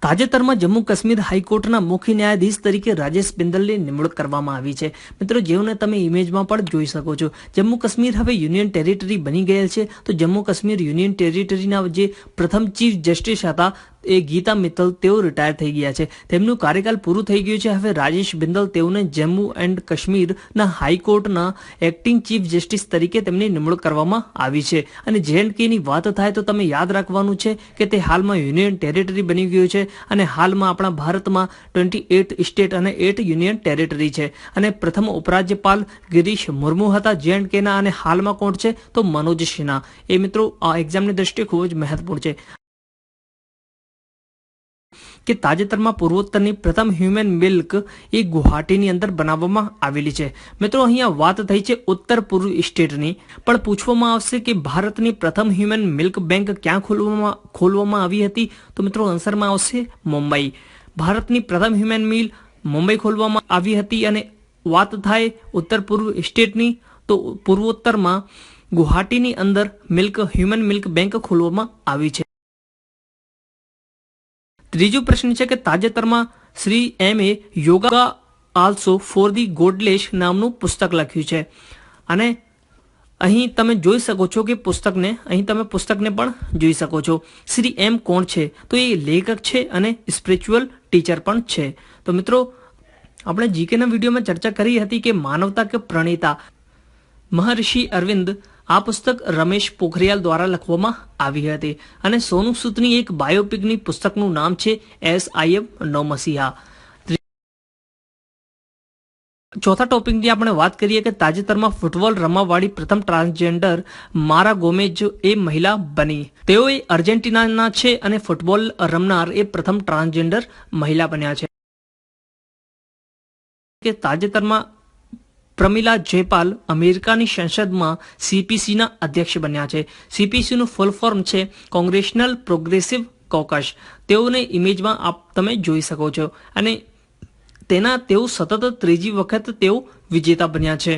તાજેતરમાં જમ્મુ કાશ્મીર હાઈકોર્ટના મુખ્ય ન્યાયાધીશ તરીકે રાજેશ બિંદલની નિમણૂક કરવામાં આવી છે। મિત્રો, જેઓને તમે ઇમેજમાં પણ જોઈ શકો છો, જમ્મુ કાશ્મીર હવે યુનિયન ટેરિટરી બની ગયેલ છે। તો જમ્મુ કાશ્મીર યુનિયન ટેરિટરીના જે પ્રથમ ચીફ જસ્ટિસ હતા એ ગીતા મિત્તલ, તેઓ રિટાયર થઈ ગયા છે। તેમનું કાર્યકાલ પૂરું થઈ ગયું છે। હવે રાજેશ બિંદલ તેઓને જમ્મુ એન્ડ કાશ્મીરના હાઈકોર્ટના એક્ટિંગ ચીફ જસ્ટિસ તરીકે તેમની નિમણૂક કરવામાં આવી છે। અને JNKની વાત થાય તો તમે યાદ રાખવાનું છે કે તે હાલમાં યુનિયન ટેરિટરી બની ગયું છે અને હાલમાં આપણા ભારતમાં 28 સ્ટેટ અને 8 યુનિયન ટેરિટરી છે। અને પ્રથમ ઉપરાજ્યપાલ ગિરીશ મુર્મુ હતા JNKના, અને હાલમાં કોણ છે તો મનોજ સિન્હા। એ મિત્રો આ એક્ઝામની દ્રષ્ટિએ ખૂબ જ મહત્વપૂર્ણ છે કે તાજેતરમાં પૂર્વોત્તરની પ્રથમ હ્યુમન મિલ્ક એ ગુવાહાટીની અંદર બનાવવામાં આવેલી છે। મિત્રો, અહીંયા વાત થઈ છે ઉત્તર પૂર્વ સ્ટેટની, પણ પૂછવામાં આવશે કે ભારતની પ્રથમ હ્યુમન મિલ્ક બેંક ક્યાં ખોલવામાં આવી હતી, તો મિત્રો આન્સરમાં આવશે મુંબઈ। ભારતની પ્રથમ હ્યુમન મિલ મુંબઈ ખોલવામાં આવી હતી। અને વાત થાય ઉત્તર પૂર્વ સ્ટેટની, તો પૂર્વોત્તરમાં ગુવાહાટીની અંદર હ્યુમન મિલ્ક બેંક ખોલવામાં આવી છે। ત્રીજો પ્રશ્ન છે કે તાજેતરમાં Shri M.A. Yoga also for the godless નામનું પુસ્તક લખ્યું છે। અને અહીં તમે જોઈ શકો છો કે પુસ્તકને પણ જોઈ શકો છો। શ્રી M કોણ છે, તો એ લેખક છે અને સ્પિરિચ્યુઅલ ટીચર પણ છે। તો મિત્રો, આપણે જીકેના વિડીયોમાં ચર્ચા કરી હતી કે માનવતા કે પ્રણેતા મહર્ષિ અરવિંદ, આ પુસ્તક રમેશ પોખરિયાલ દ્વારા લખવામાં આવી હતી। અને સોનુ સૂદની એક બાયોપિકની પુસ્તકનું નામ છે SIM નો મસીહા। ચોથા ટોપિકની આપણે વાત કરીએ કે તાજેતરમાં ફૂટબોલ રમવાવાળી પ્રથમ ટ્રાન્સજેન્ડર મારા ગોમેઝ એ મહિલા બની। તેઓ અર્જેન્ટિનાના છે અને ફૂટબોલ રમનાર એ પ્રથમ ટ્રાન્સજેન્ડર મહિલા બન્યા છે। કે તાજેતરમાં પ્રમિલા જયપાલ અમેરિકાની સંસદમાં CPCના અધ્યક્ષ બન્યા છે। CPCનું ફૂલ ફોર્મ છે કોંગ્રેશનલ પ્રોગ્રેસિવ કોકસ। તેઓને ઇમેજમાં તમે જોઈ શકો છો, અને તેઓ સતત ત્રીજી વખત તેઓ વિજેતા બન્યા છે।